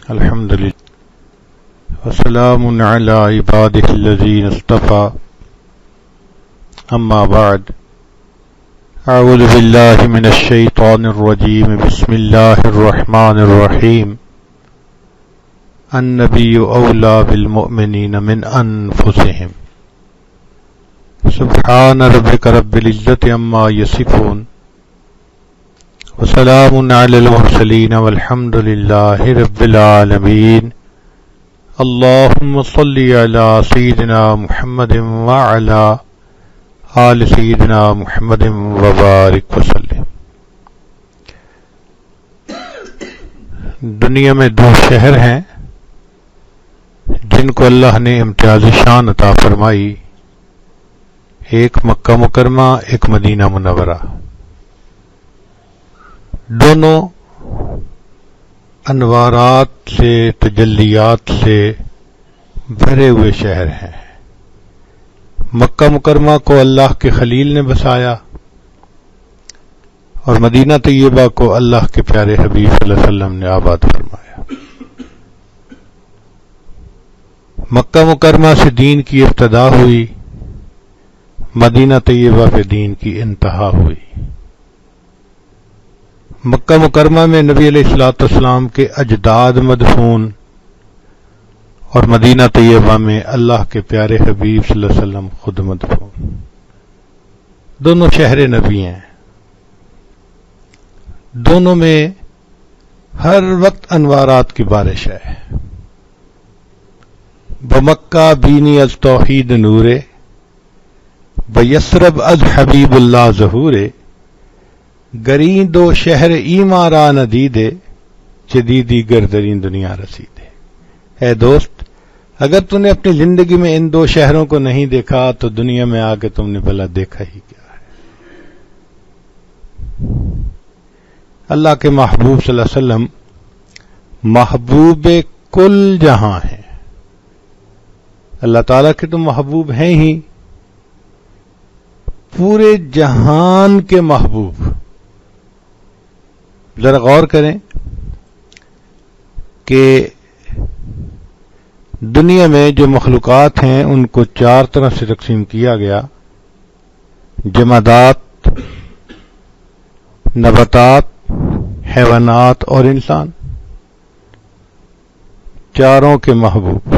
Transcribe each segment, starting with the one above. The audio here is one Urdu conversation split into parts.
الحمد لله وسلام على عباده الذين اصطفى أما بعد أعوذ بالله من الشيطان الرجيم بسم الله الرحمن الرحيم النبي أولى بالمؤمنين من أنفسهم سبحان ربك رب العزة عما يصفون وسلام على المرسلين والحمد لله رب العالمين اللهم صل على سيدنا محمد وعلى آل سیدنا محمد وبارک وسلم۔ دنیا میں دو شہر ہیں جن کو اللہ نے امتیاز شان عطا فرمائی، ایک مکہ مکرمہ، ایک مدینہ منورہ۔ دونوں انوارات سے، تجلیات سے بھرے ہوئے شہر ہیں۔ مکہ مکرمہ کو اللہ کے خلیل نے بسایا اور مدینہ طیبہ کو اللہ کے پیارے حبیب صلی اللہ علیہ وسلم نے آباد فرمایا۔ مکہ مکرمہ سے دین کی ابتدا ہوئی، مدینہ طیبہ پہ دین کی انتہا ہوئی۔ مکہ مکرمہ میں نبی علیہ الصلوۃ والسلام کے اجداد مدفون اور مدینہ طیبہ میں اللہ کے پیارے حبیب صلی اللہ علیہ وسلم خود مدفون۔ دونوں شہر نبی ہیں، دونوں میں ہر وقت انوارات کی بارش ہے۔ بمکہ بینی از توحید نورے، بیسرب از حبیب اللہ ظہورے، گریں دو شہر ایمارا ندیدے، جدیدی گردرین دنیا رسیدے۔ اے دوست، اگر تم نے اپنی زندگی میں ان دو شہروں کو نہیں دیکھا تو دنیا میں آ کے تم نے بھلا دیکھا ہی کیا ہے۔ اللہ کے محبوب صلی اللہ علیہ وسلم محبوب کل جہاں ہیں۔ اللہ تعالیٰ کے تو محبوب ہیں ہی، پورے جہان کے محبوب۔ ذرا غور کریں کہ دنیا میں جو مخلوقات ہیں ان کو چار طرح سے تقسیم کیا گیا: جمادات، نباتات، حیوانات اور انسان، چاروں کے محبوب۔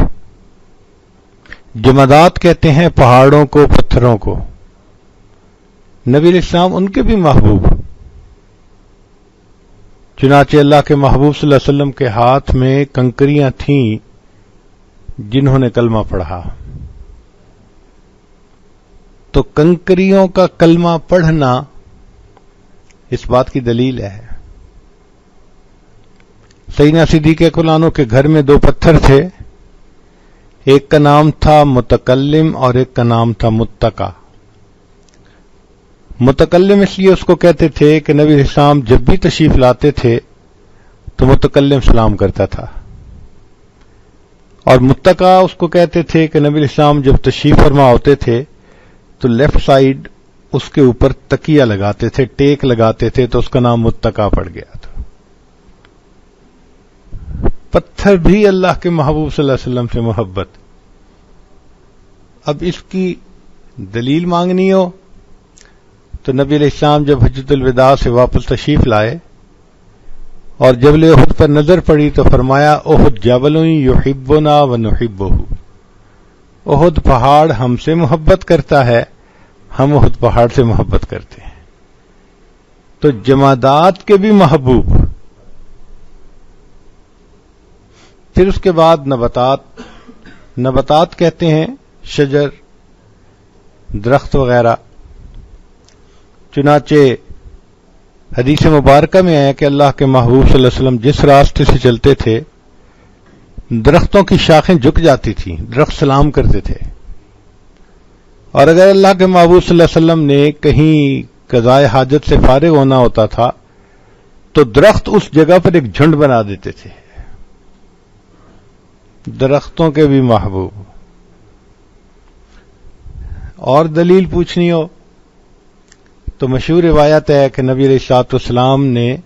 جمادات کہتے ہیں پہاڑوں کو، پتھروں کو۔ نبی علیہ السلام ان کے بھی محبوب، چنانچہ اللہ کے محبوب صلی اللہ علیہ وسلم کے ہاتھ میں کنکریاں تھیں جنہوں نے کلمہ پڑھا۔ تو کنکریوں کا کلمہ پڑھنا اس بات کی دلیل ہے۔ سیدنا صدیق اکبر عنہ کے گھر میں دو پتھر تھے، ایک کا نام تھا متکلم اور ایک کا نام تھا متقی۔ متکلم اس لیے اس کو کہتے تھے کہ نبی علیہ السلام جب بھی تشریف لاتے تھے تو متکلم سلام کرتا تھا، اور متقی اس کو کہتے تھے کہ نبی علیہ السلام جب تشریف فرما ہوتے تھے تو لیفٹ سائیڈ اس کے اوپر تکیہ لگاتے تھے، ٹیک لگاتے تھے، تو اس کا نام متقی پڑ گیا تھا۔ پتھر بھی اللہ کے محبوب صلی اللہ علیہ وسلم سے محبت۔ اب اس کی دلیل مانگنی ہو تو نبی علیہ السلام جب حجۃ الوداع سے واپس تشریف لائے اور جبل احد پر نظر پڑی تو فرمایا احد جبل یحبنا ونحبہ، احد پہاڑ ہم سے محبت کرتا ہے، ہم احد پہاڑ سے محبت کرتے ہیں۔ تو جمادات کے بھی محبوب۔ پھر اس کے بعد نباتات۔ نباتات کہتے ہیں شجر، درخت وغیرہ۔ چنانچہ حدیث مبارکہ میں آیا کہ اللہ کے محبوب صلی اللہ علیہ وسلم جس راستے سے چلتے تھے درختوں کی شاخیں جھک جاتی تھیں، درخت سلام کرتے تھے، اور اگر اللہ کے محبوب صلی اللہ علیہ وسلم نے کہیں قضائے حاجت سے فارغ ہونا ہوتا تھا تو درخت اس جگہ پر ایک جھنڈ بنا دیتے تھے۔ درختوں کے بھی محبوب۔ اور دلیل پوچھنی ہو تو مشہور روایت ہے کہ نبی علیہ الصلوۃ والسلام نے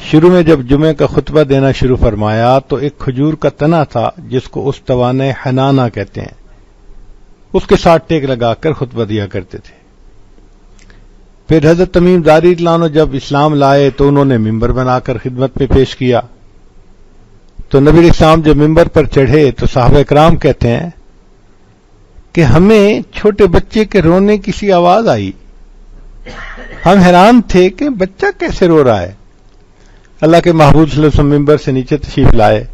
شروع میں جب جمعے کا خطبہ دینا شروع فرمایا تو ایک کھجور کا تنا تھا جس کو استوانہ حنانہ کہتے ہیں، اس کے ساتھ ٹیک لگا کر خطبہ دیا کرتے تھے۔ پھر حضرت تمیم داری رضی اللہ عنہ جب اسلام لائے تو انہوں نے ممبر بنا کر خدمت میں پیش کیا، تو نبی علیہ السلام جب ممبر پر چڑھے تو صحابہ کرام کہتے ہیں کہ ہمیں چھوٹے بچے کے رونے کی سی آواز آئی، ہم حیران تھے کہ بچہ کیسے رو رہا ہے۔ اللہ کے محبوب صلی اللہ علیہ وسلم ممبر سے نیچے تشریف لائے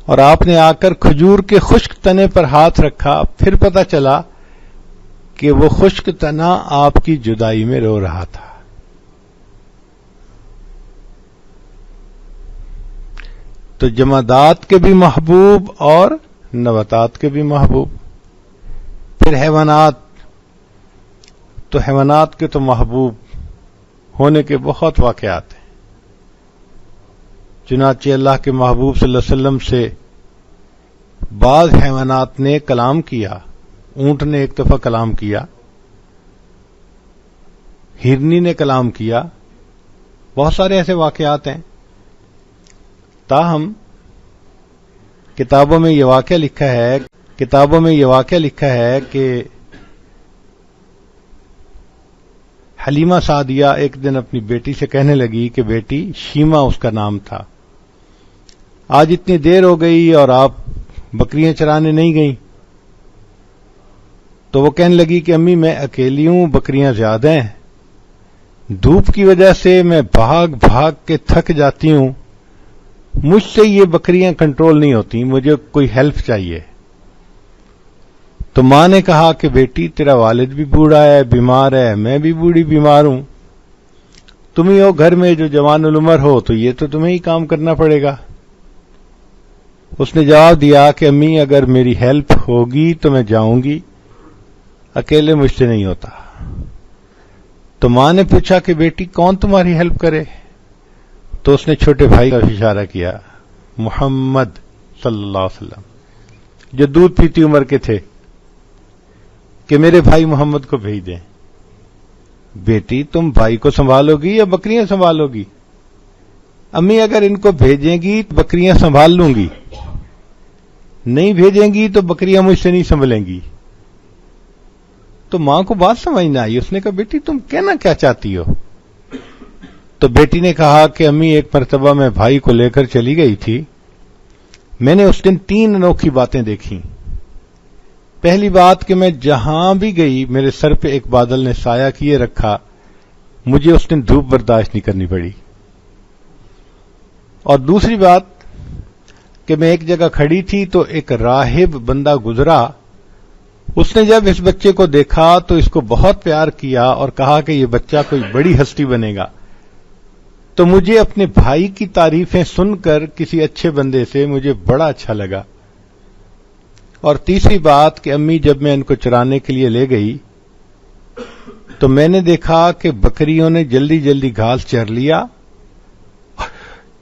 اور آپ نے آ کر کھجور کے خشک تنے پر ہاتھ رکھا، پھر پتہ چلا کہ وہ خشک تنا آپ کی جدائی میں رو رہا تھا۔ تو جمادات کے بھی محبوب اور نباتات کے بھی محبوب۔ پھر حیوانات، تو حیوانات کے تو محبوب ہونے کے بہت واقعات ہیں۔ چنانچہ اللہ کے محبوب صلی اللہ علیہ وسلم سے بعض حیوانات نے کلام کیا، اونٹ نے ایک دفعہ کلام کیا، ہرنی نے کلام کیا، بہت سارے ایسے واقعات ہیں۔ تاہم کتابوں میں یہ واقعہ لکھا ہے کہ حلیمہ سعدیہ ایک دن اپنی بیٹی سے کہنے لگی کہ بیٹی، شیما اس کا نام تھا، آج اتنی دیر ہو گئی اور آپ بکریاں چرانے نہیں گئیں؟ تو وہ کہنے لگی کہ امی میں اکیلی ہوں، بکریاں زیادہ ہیں، دھوپ کی وجہ سے میں بھاگ بھاگ کے تھک جاتی ہوں، مجھ سے یہ بکریاں کنٹرول نہیں ہوتی، مجھے کوئی ہیلپ چاہیے۔ تو ماں نے کہا کہ بیٹی تیرا والد بھی بوڑھا ہے، بیمار ہے، میں بھی بوڑھی بیمار ہوں، تم ہی ہو گھر میں جو جوان العمر ہو، تو یہ تو تمہیں ہی کام کرنا پڑے گا۔ اس نے جواب دیا کہ امی اگر میری ہیلپ ہوگی تو میں جاؤں گی، اکیلے مجھ سے نہیں ہوتا۔ تو ماں نے پوچھا کہ بیٹی کون تمہاری ہیلپ کرے؟ تو اس نے چھوٹے بھائی کا اشارہ کیا، محمد صلی اللہ علیہ وسلم، جو دودھ پیتی عمر کے تھے، کہ میرے بھائی محمد کو بھیج دیں۔ بیٹی تم بھائی کو سنبھالو گی یا بکریاں سنبھالو گی؟ امی اگر ان کو بھیجیں گی تو بکریاں سنبھال لوں گی، نہیں بھیجیں گی تو بکریاں مجھ سے نہیں سنبھلیں گی۔ تو ماں کو بات سمجھ نہ آئی، اس نے کہا بیٹی تم کہنا کیا چاہتی ہو؟ تو بیٹی نے کہا کہ امی ایک مرتبہ میں بھائی کو لے کر چلی گئی تھی، میں نے اس دن 3 انوکھی باتیں دیکھی۔ پہلی بات کہ میں جہاں بھی گئی میرے سر پہ ایک بادل نے سایہ کیے رکھا، مجھے اس دن دھوپ برداشت نہیں کرنی پڑی۔ اور دوسری بات کہ میں ایک جگہ کھڑی تھی تو ایک راہب بندہ گزرا، اس نے جب اس بچے کو دیکھا تو اس کو بہت پیار کیا اور کہا کہ یہ بچہ کوئی بڑی ہستی بنے گا۔ تو مجھے اپنے بھائی کی تعریفیں سن کر کسی اچھے بندے سے مجھے بڑا اچھا لگا۔ اور تیسری بات کہ امی جب میں ان کو چرانے کے لیے لے گئی تو میں نے دیکھا کہ بکریوں نے جلدی جلدی گھاس چر لیا،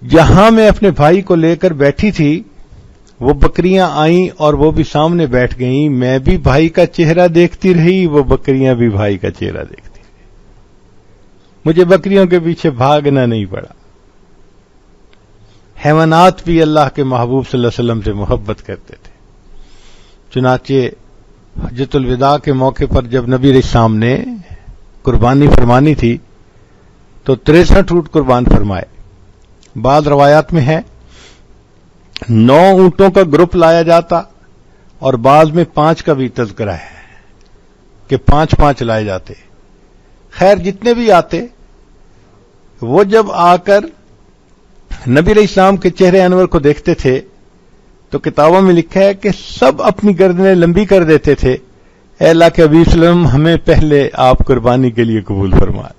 جہاں میں اپنے بھائی کو لے کر بیٹھی تھی وہ بکریاں آئیں اور وہ بھی سامنے بیٹھ گئیں، میں بھی بھائی کا چہرہ دیکھتی رہی، وہ بکریاں بھی بھائی کا چہرہ دیکھتی رہی، مجھے بکریوں کے پیچھے بھاگنا نہیں پڑا۔ حیوانات بھی اللہ کے محبوب صلی اللہ علیہ وسلم سے محبت کرتے تھے۔ چنانچہ حجۃ الوداع کے موقع پر جب نبی علیہ السلام نے قربانی فرمانی تھی تو 63 اونٹ قربان فرمائے۔ بعض روایات میں ہے 9 اونٹوں کا گروپ لایا جاتا اور بعض میں 5 کا بھی تذکرہ ہے کہ 5 لائے جاتے۔ خیر جتنے بھی آتے وہ جب آ کر نبی علیہ السلام کے چہرے انور کو دیکھتے تھے تو کتابوں میں لکھا ہے کہ سب اپنی گردنیں لمبی کر دیتے تھے، اے اللہ کے حبیب صلی اللہ علیہ وسلم ہمیں پہلے آپ قربانی کے لیے قبول فرمائے۔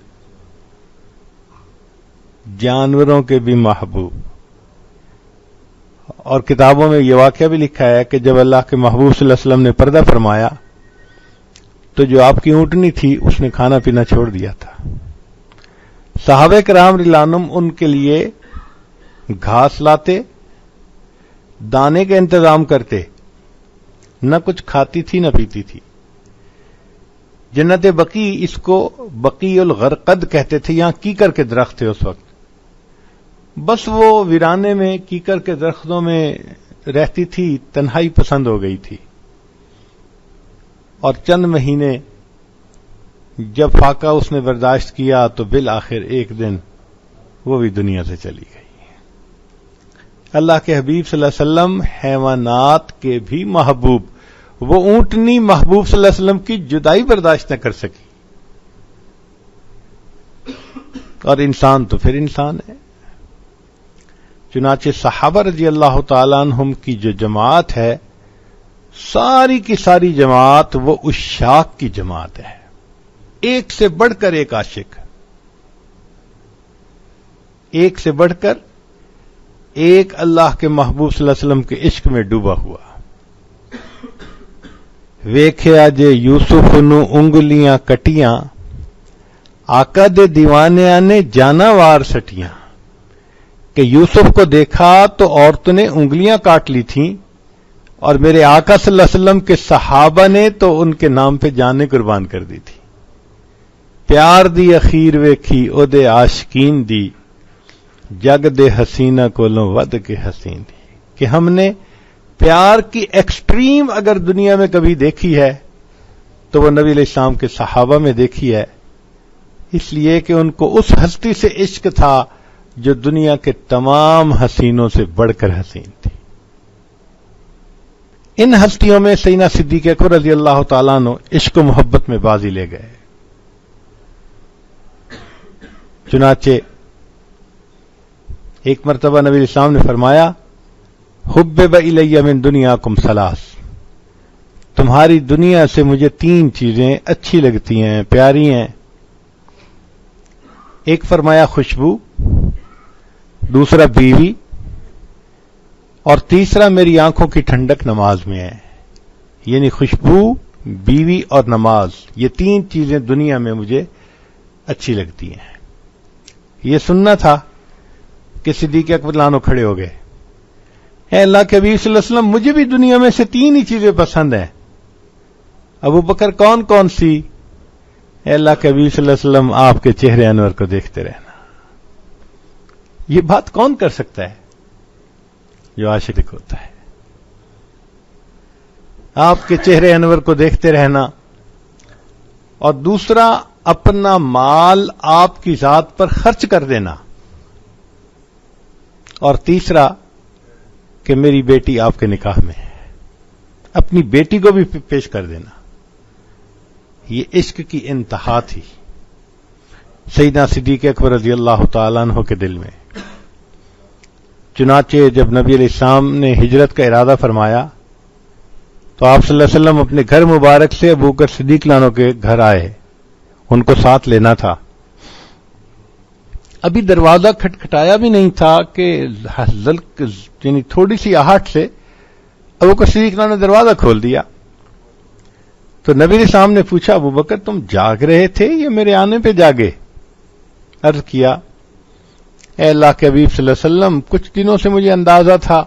جانوروں کے بھی محبوب۔ اور کتابوں میں یہ واقعہ بھی لکھا ہے کہ جب اللہ کے محبوب صلی اللہ علیہ وسلم نے پردہ فرمایا تو جو آپ کی اونٹنی تھی اس نے کھانا پینا چھوڑ دیا تھا۔ صحابہ کرام رضی اللہ عنہم ان کے لیے گھاس لاتے، دانے کا انتظام کرتے، نہ کچھ کھاتی تھی نہ پیتی تھی۔ جنت بقی، اس کو بقی الغرقد کہتے تھے، یہاں کیکر کے درخت تھے اس وقت، بس وہ ویرانے میں کیکر کے درختوں میں رہتی تھی، تنہائی پسند ہو گئی تھی، اور چند مہینے جب فاقہ اس نے برداشت کیا تو بالآخر ایک دن وہ بھی دنیا سے چلی گئی۔ اللہ کے حبیب صلی اللہ علیہ وسلم حیوانات کے بھی محبوب، وہ اونٹنی محبوب صلی اللہ علیہ وسلم کی جدائی برداشت نہ کر سکی، اور انسان تو پھر انسان ہے۔ چنانچہ صحابہ رضی اللہ تعالیٰ عنہم کی جو جماعت ہے، ساری کی ساری جماعت وہ عشاق کی جماعت ہے، ایک سے بڑھ کر ایک عاشق، ایک سے بڑھ کر ایک اللہ کے محبوب صلی اللہ علیہ وسلم کے عشق میں ڈوبا ہوا۔ ویکھیا جے یوسف نو انگلیاں کٹیاں، آقا دے دیوانیاں نے جاناوار سٹیاں، کہ یوسف کو دیکھا تو عورتوں نے انگلیاں کاٹ لی تھیں، اور میرے آقا صلی اللہ علیہ وسلم کے صحابہ نے تو ان کے نام پہ جانیں قربان کر دی تھی۔ پیار دی اخیر ویکھی او دے عاشقین دی، جگ دے حسینہ کولوں ود کے حسین دی، کہ ہم نے پیار کی ایکسٹریم اگر دنیا میں کبھی دیکھی ہے تو وہ نبی علیہ السلام کے صحابہ میں دیکھی ہے، اس لیے کہ ان کو اس ہستی سے عشق تھا جو دنیا کے تمام حسینوں سے بڑھ کر حسین تھی۔ ان ہستیوں میں سیدنا صدیق اکبر رضی اللہ تعالیٰ عنہ عشق و محبت میں بازی لے گئے۔ چنانچہ ایک مرتبہ نبی علیہ السلام نے فرمایا، حبب الی من دنیاکم ثلاث، تمہاری دنیا سے مجھے تین چیزیں اچھی لگتی ہیں، پیاری ہیں۔ ایک فرمایا خوشبو، دوسرا بیوی، اور تیسرا میری آنکھوں کی ٹھنڈک نماز میں ہے۔ یعنی خوشبو، بیوی اور نماز، یہ تین چیزیں دنیا میں مجھے اچھی لگتی ہیں۔ یہ سننا تھا کہ صدیق اکبر لانو کھڑے ہو گئے، اے اللہ کے حبیب صلی اللہ علیہ وسلم، مجھے بھی دنیا میں سے تین ہی چیزیں پسند ہیں۔ ابو بکر کون کون سی؟ اے اللہ کے حبیب صلی اللہ علیہ وسلم، آپ کے چہرے انور کو دیکھتے رہنا۔ یہ بات کون کر سکتا ہے؟ جو عاشق ہوتا ہے۔ آپ کے چہرے انور کو دیکھتے رہنا، اور دوسرا اپنا مال آپ کی ذات پر خرچ کر دینا، اور تیسرا کہ میری بیٹی آپ کے نکاح میں ہے، اپنی بیٹی کو بھی پیش کر دینا۔ یہ عشق کی انتہا تھی سیدنا صدیق اکبر رضی اللہ تعالیٰ عنہ کے دل میں۔ چنانچہ جب نبی علیہ السلام نے ہجرت کا ارادہ فرمایا تو آپ صلی اللہ علیہ وسلم اپنے گھر مبارک سے ابو بکر صدیق لانو کے گھر آئے، ان کو ساتھ لینا تھا۔ ابھی دروازہ کھٹکھٹایا بھی نہیں تھا کہ یعنی تھوڑی سی آہٹ سے ابو بکر صدیق لانو نے دروازہ کھول دیا۔ تو نبی علیہ السلام نے پوچھا، ابو بکر تم جاگ رہے تھے یا میرے آنے پہ جاگے؟ عرض کیا، اے اللہ کے حبیب صلی اللہ علیہ وسلم، کچھ دنوں سے مجھے اندازہ تھا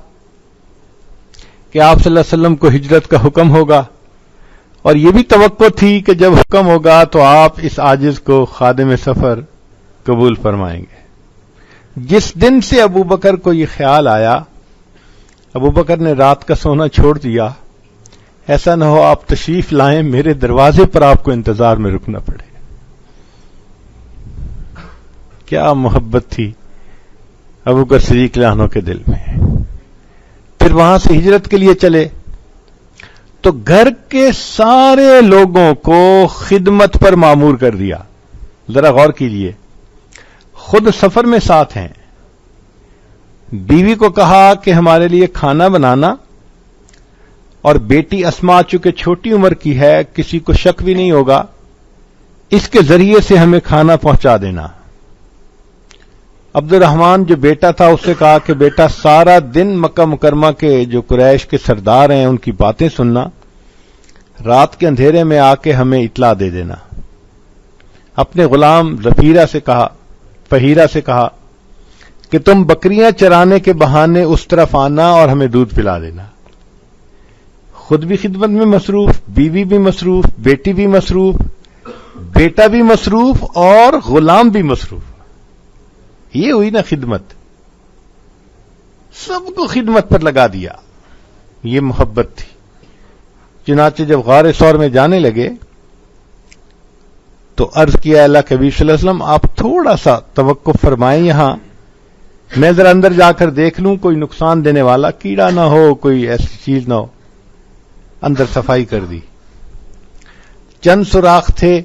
کہ آپ صلی اللہ علیہ وسلم کو ہجرت کا حکم ہوگا، اور یہ بھی توقع تھی کہ جب حکم ہوگا تو آپ اس عاجز کو خادم سفر قبول فرمائیں گے۔ جس دن سے ابو بکر کو یہ خیال آیا، ابو بکر نے رات کا سونا چھوڑ دیا، ایسا نہ ہو آپ تشریف لائیں، میرے دروازے پر آپ کو انتظار میں رکنا پڑے۔ کیا محبت تھی ابو بکر صدیق عنہ کے دل میں۔ پھر وہاں سے ہجرت کے لیے چلے تو گھر کے سارے لوگوں کو خدمت پر مامور کر دیا۔ ذرا غور کیجئے، خود سفر میں ساتھ ہیں، بیوی کو کہا کہ ہمارے لیے کھانا بنانا، اور بیٹی اسما چونکہ چھوٹی عمر کی ہے، کسی کو شک بھی نہیں ہوگا، اس کے ذریعے سے ہمیں کھانا پہنچا دینا۔ عبد الرحمن جو بیٹا تھا اس سے کہا کہ بیٹا سارا دن مکہ مکرمہ کے جو قریش کے سردار ہیں ان کی باتیں سننا، رات کے اندھیرے میں آ کے ہمیں اطلاع دے دینا۔ اپنے غلام فہیرہ سے کہا کہ تم بکریاں چرانے کے بہانے اس طرف آنا اور ہمیں دودھ پلا دینا۔ خود بھی خدمت میں مصروف، بیوی بھی مصروف، بیٹی بھی مصروف، بیٹا بھی مصروف، اور غلام بھی مصروف۔ یہ ہوئی نا خدمت۔ سب کو خدمت پر لگا دیا. یہ محبت تھی. چنانچہ جب غار ثور میں جانے لگے تو عرض کیا اللہ کے حبیب صلی اللہ علیہ وسلم آپ تھوڑا سا توقف فرمائیں, یہاں میں ذرا اندر جا کر دیکھ لوں, کوئی نقصان دینے والا کیڑا نہ ہو, کوئی ایسی چیز نہ ہو. اندر صفائی کر دی. چند سوراخ تھے,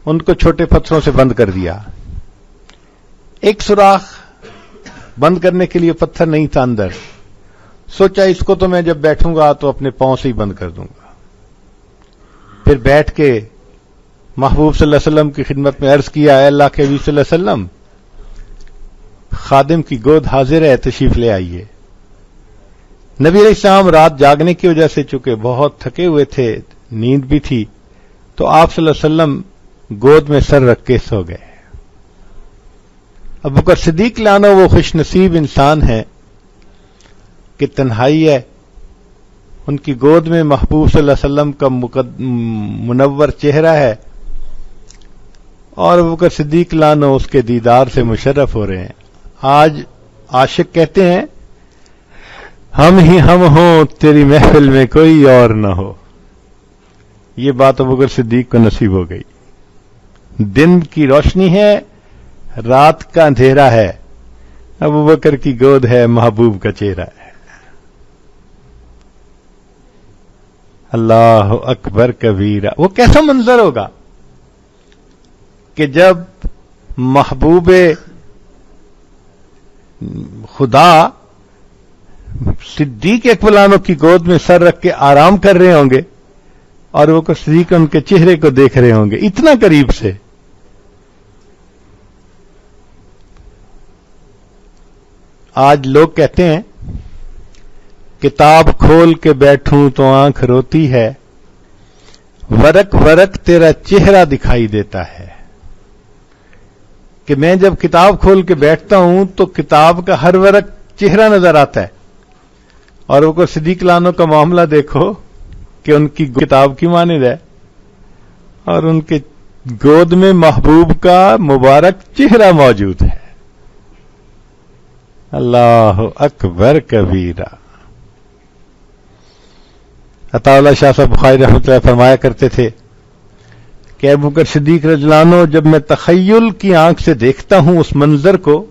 ان کو چھوٹے پتھروں سے بند کر دیا. ایک سوراخ بند کرنے کے لیے پتھر نہیں تھا اندر. سوچا اس کو تو میں جب بیٹھوں گا تو اپنے پاؤں سے ہی بند کر دوں گا. پھر بیٹھ کے محبوب صلی اللہ علیہ وسلم کی خدمت میں عرض کیا, اے اللہ کے حبیب صلی اللہ علیہ وسلم خادم کی گود حاضر ہے, تشریف لے آئیے. نبی علیہ السلام رات جاگنے کی وجہ سے چونکہ بہت تھکے ہوئے تھے, نیند بھی تھی, تو آپ صلی اللہ علیہ وسلم گود میں سر رکھ کے سو گئے. ابو بکر صدیق لانو وہ خوش نصیب انسان ہے کہ تنہائی ہے, ان کی گود میں محبوب صلی اللہ علیہ وسلم کا منور چہرہ ہے, اور ابو بکر صدیق لانو اس کے دیدار سے مشرف ہو رہے ہیں. آج عاشق کہتے ہیں ہم ہی ہم ہوں تیری محفل میں کوئی اور نہ ہو. یہ بات ابو بکر صدیق کو نصیب ہو گئی. دن کی روشنی ہے, رات کا اندھیرا ہے, ابو بکر کی گود ہے, محبوب کا چہرہ ہے. اللہ اکبر کبیرہ. وہ کیسا منظر ہوگا کہ جب محبوب خدا صدیق اکبر عنہ کی گود میں سر رکھ کے آرام کر رہے ہوں گے اور وہ صدیق ان کے چہرے کو دیکھ رہے ہوں گے اتنا قریب سے. آج لوگ کہتے ہیں کتاب کھول کے بیٹھوں تو آنکھ روتی ہے, ورق ورق تیرا چہرہ دکھائی دیتا ہے. کہ میں جب کتاب کھول کے بیٹھتا ہوں تو کتاب کا ہر ورق چہرہ نظر آتا ہے, اور وہ صدیق لانو کا معاملہ دیکھو کہ ان کی کتاب کی مانند ہے اور ان کے گود میں محبوب کا مبارک چہرہ موجود ہے. اللہ اکبر کبیرہ. عطا اللہ شاہ صاحب بخاری رحمۃ اللہ فرمایا کرتے تھے کہ ابو بکر صدیق رضی اللہ عنہ جب میں تخیل کی آنکھ سے دیکھتا ہوں اس منظر کو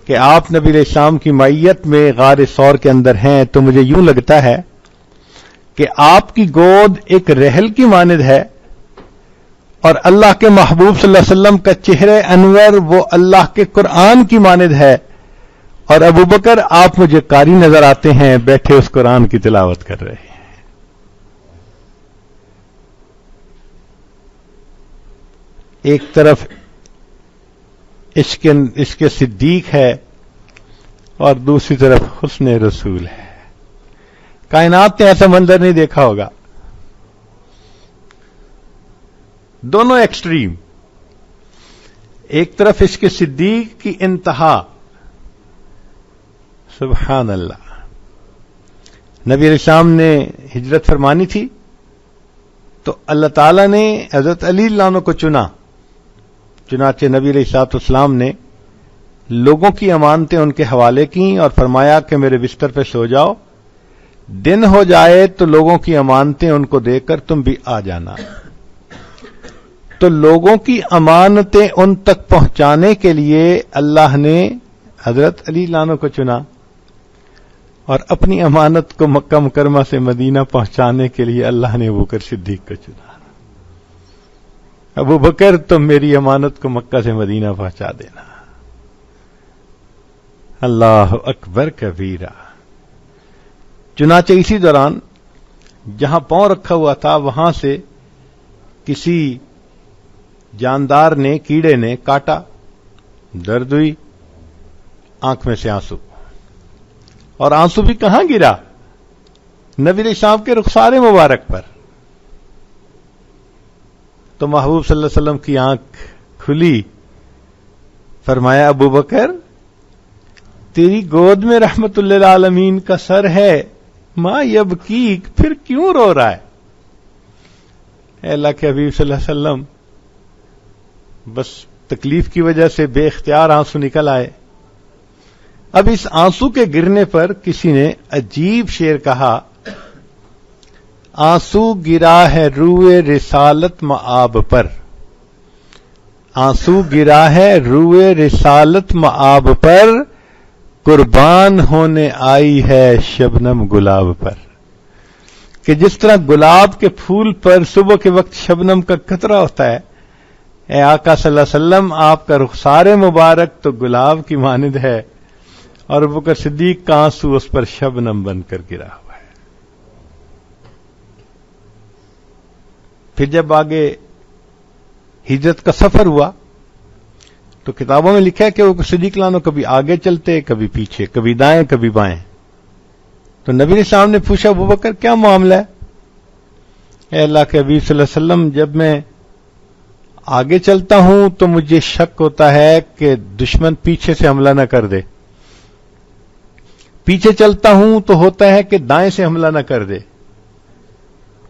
کہ آپ نبی علیہ السلام کی معیت میں غار ثور کے اندر ہیں, تو مجھے یوں لگتا ہے کہ آپ کی گود ایک رحل کی مانند ہے اور اللہ کے محبوب صلی اللہ علیہ وسلم کا چہرہ انور وہ اللہ کے قرآن کی مانند ہے, اور ابو بکر آپ مجھے قاری نظر آتے ہیں بیٹھے اس قرآن کی تلاوت کر رہے ہیں. ایک طرف عشق صدیق ہے اور دوسری طرف حسن رسول ہے. کائنات نے ایسا منظر نہیں دیکھا ہوگا. دونوں ایکسٹریم, ایک طرف عشق صدیق کی انتہا, سبحان اللہ. نبی علیہ السلام نے ہجرت فرمانی تھی تو اللہ تعالی نے حضرت علی اللہ عنہ کو چنا. چنانچہ نبی علیہ الصلوۃ والسلام نے لوگوں کی امانتیں ان کے حوالے کی اور فرمایا کہ میرے بستر پہ سو جاؤ, دن ہو جائے تو لوگوں کی امانتیں ان کو دے کر تم بھی آ جانا. تو لوگوں کی امانتیں ان تک پہنچانے کے لیے اللہ نے حضرت علی اللہ عنہ کو چنا, اور اپنی امانت کو مکہ مکرمہ سے مدینہ پہنچانے کے لیے اللہ نے ابو بکر صدیق کو چنا. ابو بکر تم میری امانت کو مکہ سے مدینہ پہنچا دینا. اللہ اکبر کبیرہ. چنانچہ اسی دوران جہاں پاؤں رکھا ہوا تھا وہاں سے کسی جاندار نے, کیڑے نے کاٹا, درد ہوئی, آنکھ میں سے آنسو, اور آنسو بھی کہاں گرا؟ نبی علیہ السلام کے رخسار مبارک پر. تو محبوب صلی اللہ علیہ وسلم کی آنکھ کھلی, فرمایا ابو بکر تیری گود میں رحمت للعالمین کا سر ہے, ما یبکیک, پھر کیوں رو رہا ہے؟ اے اللہ کے حبیب صلی اللہ علیہ وسلم بس تکلیف کی وجہ سے بے اختیار آنسو نکل آئے. اب اس آنسو کے گرنے پر کسی نے عجیب شعر کہا، آنسو گرا ہے روئے رسالت مآب پر، آنسو گرا ہے روئے رسالت مآب پر، قربان ہونے آئی ہے شبنم گلاب پر. کہ جس طرح گلاب کے پھول پر صبح کے وقت شبنم کا قطرہ ہوتا ہے، اے آقا صلی اللہ علیہ وسلم آپ کا رخسار مبارک تو گلاب کی مانند ہے، اور ابوبکر صدیق کا آنسو اس پر شبنم بن کر گرا ہوا ہے. پھر جب آگے ہجرت کا سفر ہوا تو کتابوں میں لکھا ہے کہ وہ صدیق لانو کبھی آگے چلتے، کبھی پیچھے، کبھی دائیں کبھی بائیں. تو نبی علیہ السلام نے پوچھا، ابوبکر کیا معاملہ ہے؟ اے اللہ کے حبیب صلی اللہ علیہ وسلم، جب میں آگے چلتا ہوں تو مجھے شک ہوتا ہے کہ دشمن پیچھے سے حملہ نہ کر دے، پیچھے چلتا ہوں تو ہوتا ہے کہ دائیں سے حملہ نہ کر دے،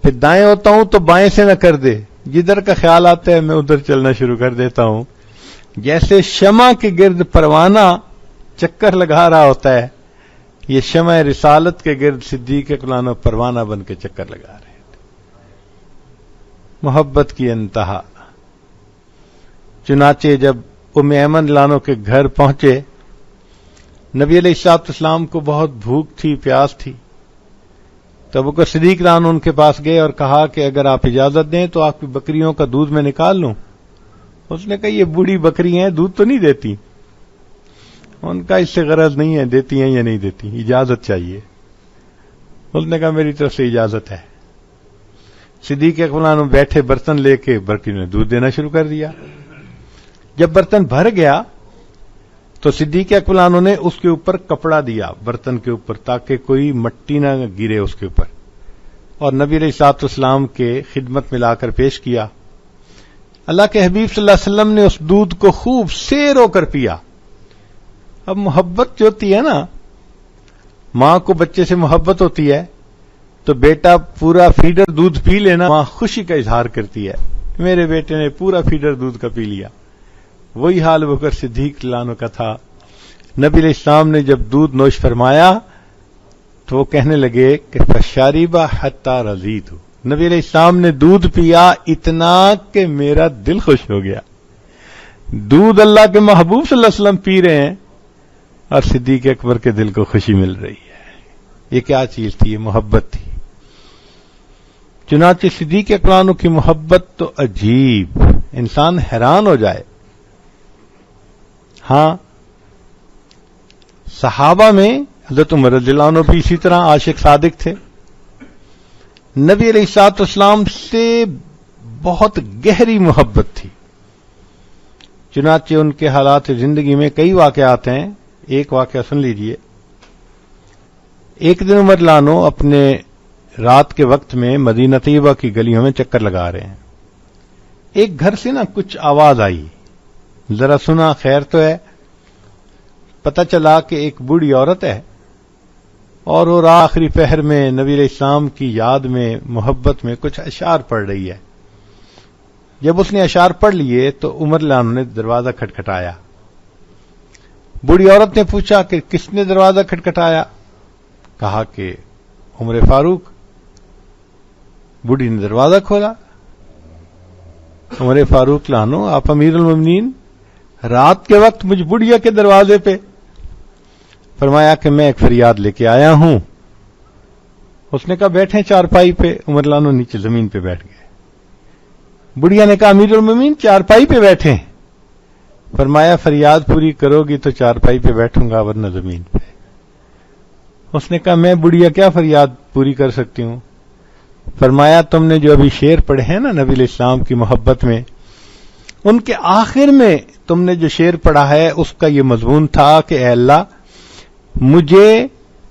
پھر دائیں ہوتا ہوں تو بائیں سے نہ کر دے. جدھر کا خیال آتا ہے میں ادھر چلنا شروع کر دیتا ہوں. جیسے شمع کے گرد پروانہ چکر لگا رہا ہوتا ہے، یہ شمع رسالت کے گرد صدیق اکبر پروانہ بن کے چکر لگا رہے تھے. محبت کی انتہا. چنانچہ جب ام ایمن لانو کے گھر پہنچے، نبی علیہ الصلوۃ والسلام کو بہت بھوک تھی، پیاس تھی. تو ابوبکر صدیق لانو ان کے پاس گئے اور کہا کہ اگر آپ اجازت دیں تو آپ کی بکریوں کا دودھ میں نکال لوں. اس نے کہا یہ بوڑھی بکری ہیں، دودھ تو نہیں دیتی. ان کا اس سے غرض نہیں ہے دیتی ہیں یا نہیں دیتی، اجازت چاہیے. اس نے کہا میری طرف سے اجازت ہے. صدیق اکبر بیٹھے برتن لے کے بکری نے دودھ دینا شروع کر دیا. جب برتن بھر گیا تو صدیق اکبر نے اس کے اوپر کپڑا دیا برتن کے اوپر تاکہ کوئی مٹی نہ گرے اس کے اوپر، اور نبی علیہ الصلوۃ والسلام کے خدمت میں لا کر پیش کیا. اللہ کے حبیب صلی اللہ علیہ وسلم نے اس دودھ کو خوب سیر ہو کر پیا. اب محبت جو ہوتی ہے نا، ماں کو بچے سے محبت ہوتی ہے تو بیٹا پورا فیڈر دودھ پی لینا، ماں خوشی کا اظہار کرتی ہے، میرے بیٹے نے پورا فیڈر دودھ کا پی لیا. وہی حال ابوبکر صدیق لانو کا تھا. نبی علیہ السلام نے جب دودھ نوش فرمایا تو وہ کہنے لگے کہ فشاربا حتی رضیت. نبی علیہ السلام نے دودھ پیا اتنا کہ میرا دل خوش ہو گیا. دودھ اللہ کے محبوب صلی اللہ علیہ وسلم پی رہے ہیں اور صدیق اکبر کے دل کو خوشی مل رہی ہے. یہ کیا چیز تھی؟ یہ محبت تھی. چنانچہ صدیق اکبر کی محبت تو عجیب، انسان حیران ہو جائے. ہاں، صحابہ میں حضرت عمر رضی اللہ عنہ بھی اسی طرح عاشق صادق تھے. نبی علیہ الصلوۃ والسلام سے بہت گہری محبت تھی. چنانچہ ان کے حالات زندگی میں کئی واقعات ہیں. ایک واقعہ سن لیجئے. ایک دن عمر لانو اپنے رات کے وقت میں مدینہ طیبہ کی گلیوں میں چکر لگا رہے ہیں. ایک گھر سے نا کچھ آواز آئی، ذرا سنا خیر تو ہے. پتہ چلا کہ ایک بوڑھی عورت ہے اور وہ آخری پہر میں نبی علیہ السلام کی یاد میں محبت میں کچھ اشعار پڑھ رہی ہے. جب اس نے اشعار پڑھ لیے تو عمر لانو نے دروازہ کھٹکھٹایا. بوڑھی عورت نے پوچھا کہ کس نے دروازہ کھٹکھٹایا؟ کہا کہ عمر فاروق. بوڑھی نے دروازہ کھولا. عمر فاروق لانو آپ امیر المومنین، رات کے وقت مجھ بڑھیا کے دروازے پہ؟ فرمایا کہ میں ایک فریاد لے کے آیا ہوں. اس نے کہا بیٹھیں چارپائی پہ. عمر لانو نیچے زمین پہ بیٹھ گئے. بڑھیا نے کہا امیر المومنین چارپائی پہ بیٹھیں. فرمایا فریاد پوری کرو گی تو چارپائی پہ بیٹھوں گا ورنہ زمین پہ. اس نے کہا میں بڑھیا کیا فریاد پوری کر سکتی ہوں؟ فرمایا تم نے جو ابھی شعر پڑھے ہیں نا نبی علیہ السلام کی محبت میں، ان کے آخر میں تم نے جو شعر پڑھا ہے اس کا یہ مضمون تھا کہ اے اللہ مجھے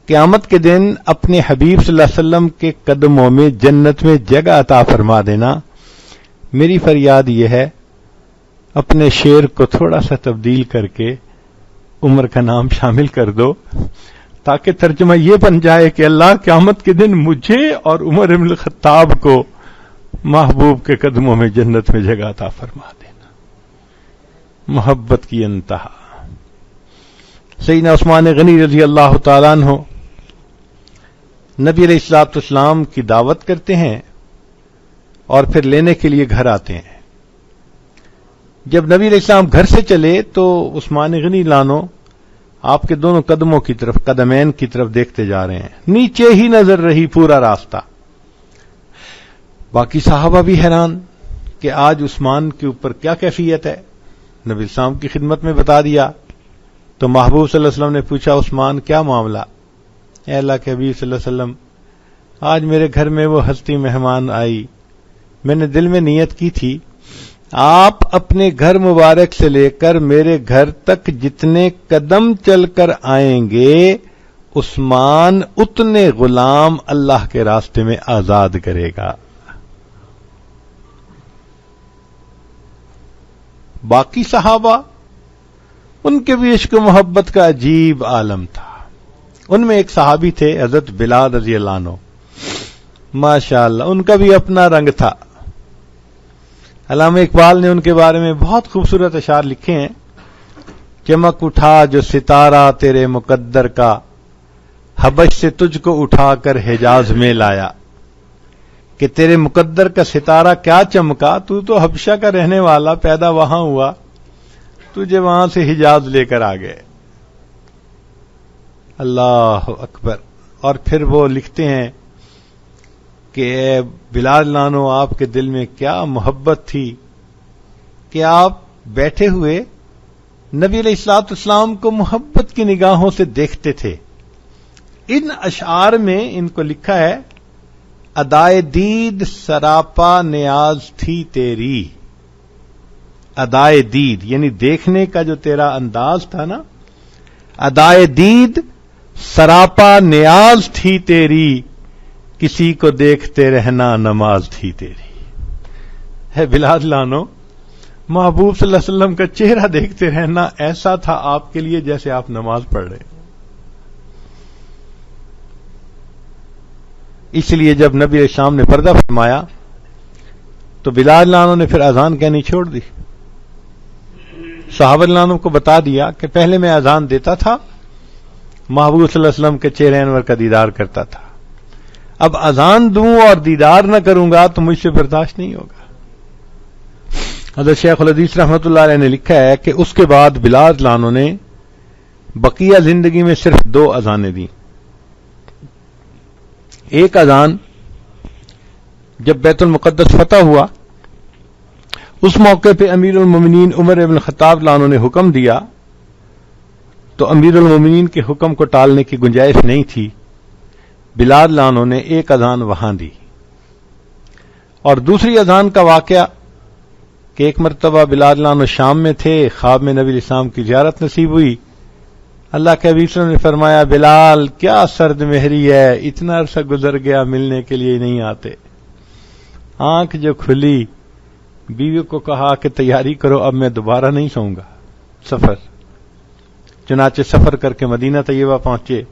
قیامت کے دن اپنے حبیب صلی اللہ علیہ وسلم کے قدموں میں جنت میں جگہ عطا فرما دینا. میری فریاد یہ ہے اپنے شعر کو تھوڑا سا تبدیل کر کے عمر کا نام شامل کر دو تاکہ ترجمہ یہ بن جائے کہ اللہ قیامت کے دن مجھے اور عمر بن الخطاب کو محبوب کے قدموں میں جنت میں جگہ عطا فرما دینا. محبت کی انتہا. سیدنا عثمان غنی رضی اللہ تعالیٰ عنہ نبی علیہ الصلوۃ والسلام کی دعوت کرتے ہیں اور پھر لینے کے لیے گھر آتے ہیں. جب نبی علیہ السلام گھر سے چلے تو عثمان غنی لانو آپ کے دونوں قدموں کی طرف، قدمین کی طرف دیکھتے جا رہے ہیں، نیچے ہی نظر رہی پورا راستہ. باقی صحابہ بھی حیران کہ آج عثمان کے اوپر کیا کیفیت ہے. نبی السلام کی خدمت میں بتا دیا تو محبوب صلی اللہ علیہ وسلم نے پوچھا عثمان کیا معاملہ؟ اے اللہ کے حبیب صلی اللہ علیہ وسلم، آج میرے گھر میں وہ ہستی مہمان آئی، میں نے دل میں نیت کی تھی آپ اپنے گھر مبارک سے لے کر میرے گھر تک جتنے قدم چل کر آئیں گے عثمان اتنے غلام اللہ کے راستے میں آزاد کرے گا. باقی صحابہ ان کے بھی عشق و محبت کا عجیب عالم تھا. ان میں ایک صحابی تھے حضرت بلال رضی اللہ عنہ، ماشاءاللہ ان کا بھی اپنا رنگ تھا. علامہ اقبال نے ان کے بارے میں بہت خوبصورت اشعار لکھے ہیں. چمک اٹھا جو ستارہ تیرے مقدر کا، حبش سے تجھ کو اٹھا کر حجاز میں لایا. کہ تیرے مقدر کا ستارہ کیا چمکا، تو حبشہ کا رہنے والا، پیدا وہاں ہوا، تجھے وہاں سے حجاز لے کر آ گئے. اللہ اکبر. اور پھر وہ لکھتے ہیں کہ اے بلال لانو آپ کے دل میں کیا محبت تھی کہ آپ بیٹھے ہوئے نبی علیہ الصلوۃ والسلام کو محبت کی نگاہوں سے دیکھتے تھے. ان اشعار میں ان کو لکھا ہے ادائے دید سراپا نیاز تھی تیری. ادائے دید یعنی دیکھنے کا جو تیرا انداز تھا نا، ادائے دید سراپا نیاز تھی تیری، کسی کو دیکھتے رہنا نماز تھی تیری. ہے بلال لانو، محبوب صلی اللہ علیہ وسلم کا چہرہ دیکھتے رہنا ایسا تھا آپ کے لیے جیسے آپ نماز پڑھ رہے. اس لیے جب نبی علیہ السلام نے پردہ فرمایا تو بلال لانو نے پھر اذان کہنی چھوڑ دی. صحابہ لانو کو بتا دیا کہ پہلے میں اذان دیتا تھا، محبوب صلی اللہ علیہ وسلم کے چہرے انور کا دیدار کرتا تھا، اب اذان دوں اور دیدار نہ کروں گا تو مجھ سے برداشت نہیں ہوگا. حضرت شیخ الحدیث رحمۃ اللہ علیہ نے لکھا ہے کہ اس کے بعد بلال لانو نے بقیہ زندگی میں صرف 2 اذانیں دیں. ایک اذان جب بیت المقدس فتح ہوا، اس موقع پہ امیر المومنین عمر ابن خطاب لانو نے حکم دیا تو امیر المومنین کے حکم کو ٹالنے کی گنجائش نہیں تھی. بلال لانو نے ایک اذان وہاں دی. اور دوسری اذان کا واقعہ کہ ایک مرتبہ بلال لانو شام میں تھے، خواب میں نبی علیہ السلام کی زیارت نصیب ہوئی. اللہ کے حبیب صلی اللہ علیہ وسلم نے فرمایا بلال کیا سرد مہری ہے، اتنا عرصہ گزر گیا ملنے کے لیے نہیں آتے. آنکھ جو کھلی بیوی کو کہا کہ تیاری کرو اب میں دوبارہ نہیں سوؤں گا. سفر، چنانچہ سفر کر کے مدینہ طیبہ پہنچے،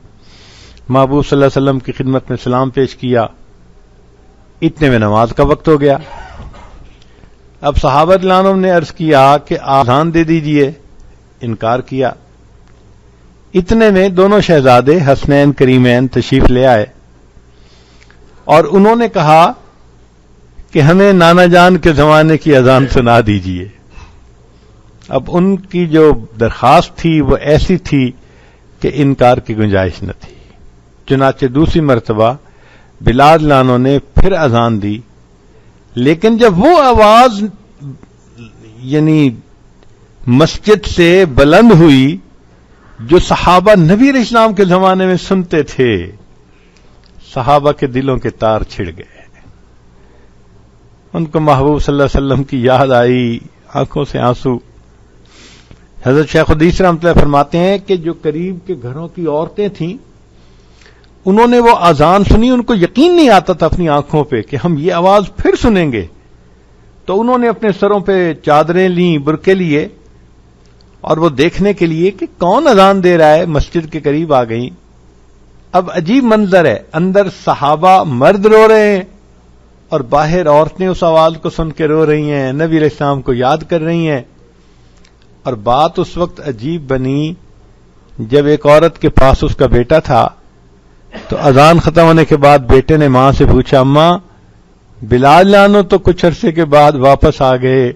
محبوب صلی اللہ علیہ وسلم کی خدمت میں سلام پیش کیا. اتنے میں نماز کا وقت ہو گیا. اب صحابہ رضوان نے عرض کیا کہ اذان دے دیجئے، انکار کیا. اتنے میں دونوں شہزادے حسنین کریمین تشریف لے آئے اور انہوں نے کہا کہ ہمیں نانا جان کے زمانے کی اذان سنا دیجئے. اب ان کی جو درخواست تھی وہ ایسی تھی کہ انکار کی گنجائش نہ تھی. چنانچہ دوسری مرتبہ بلال لانو نے پھر اذان دی، لیکن جب وہ آواز یعنی مسجد سے بلند ہوئی جو صحابہ نبی علیہ السلام کے زمانے میں سنتے تھے، صحابہ کے دلوں کے تار چھڑ گئے. ان کو محبوب صلی اللہ علیہ وسلم کی یاد آئی، آنکھوں سے آنسو. حضرت شیخ الحدیث رحمۃ اللہ فرماتے ہیں کہ جو قریب کے گھروں کی عورتیں تھیں انہوں نے وہ اذان سنی، ان کو یقین نہیں آتا تھا اپنی آنکھوں پہ کہ ہم یہ آواز پھر سنیں گے. تو انہوں نے اپنے سروں پہ چادریں لیں، برقعے لیے اور وہ دیکھنے کے لیے کہ کون اذان دے رہا ہے مسجد کے قریب آ گئیں. اب عجیب منظر ہے، اندر صحابہ مرد رو رہے ہیں اور باہر عورتیں اس آواز کو سن کے رو رہی ہیں، نبی علیہ السلام کو یاد کر رہی ہیں. اور بات اس وقت عجیب بنی جب ایک عورت کے پاس اس کا بیٹا تھا تو اذان ختم ہونے کے بعد بیٹے نے ماں سے پوچھا، اماں بلال جانو تو کچھ عرصے کے بعد واپس آ گئے،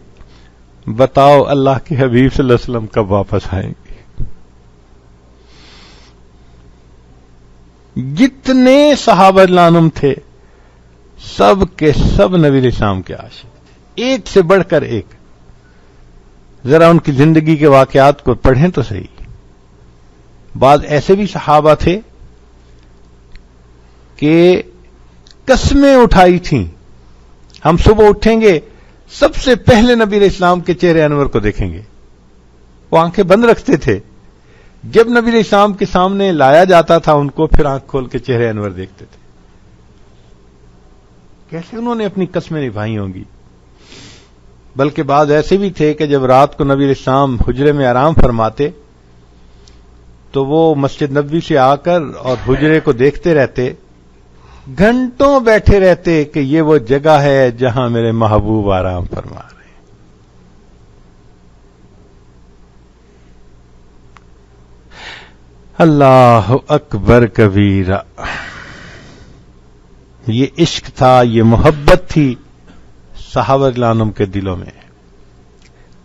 بتاؤ اللہ کے حبیب صلی اللہ علیہ وسلم کب واپس آئیں گے؟ جتنے صحابہ رضوان تھے سب کے سب نبی علیہ السلام کے عاشق تھے، ایک سے بڑھ کر ایک. ذرا ان کی زندگی کے واقعات کو پڑھیں تو صحیح. بعض ایسے بھی صحابہ تھے کہ قسمیں اٹھائی تھیں، ہم صبح اٹھیں گے سب سے پہلے نبی علیہ السلام کے چہرے انور کو دیکھیں گے. وہ آنکھیں بند رکھتے تھے، جب نبی علیہ السلام کے سامنے لایا جاتا تھا ان کو پھر آنکھ کھول کے چہرے انور دیکھتے تھے. کیسے انہوں نے اپنی قسمیں نبھائی ہوں گی. بلکہ بعض ایسے بھی تھے کہ جب رات کو نبی علیہ السلام حجرے میں آرام فرماتے تو وہ مسجد نبوی سے آ کر اور حجرے کو دیکھتے رہتے، گھنٹوں بیٹھے رہتے کہ یہ وہ جگہ ہے جہاں میرے محبوب آرام فرما رہے ہیں. اللہ اکبر کبیرہ. یہ عشق تھا، یہ محبت تھی صحابہ رضوان عنہم کے دلوں میں.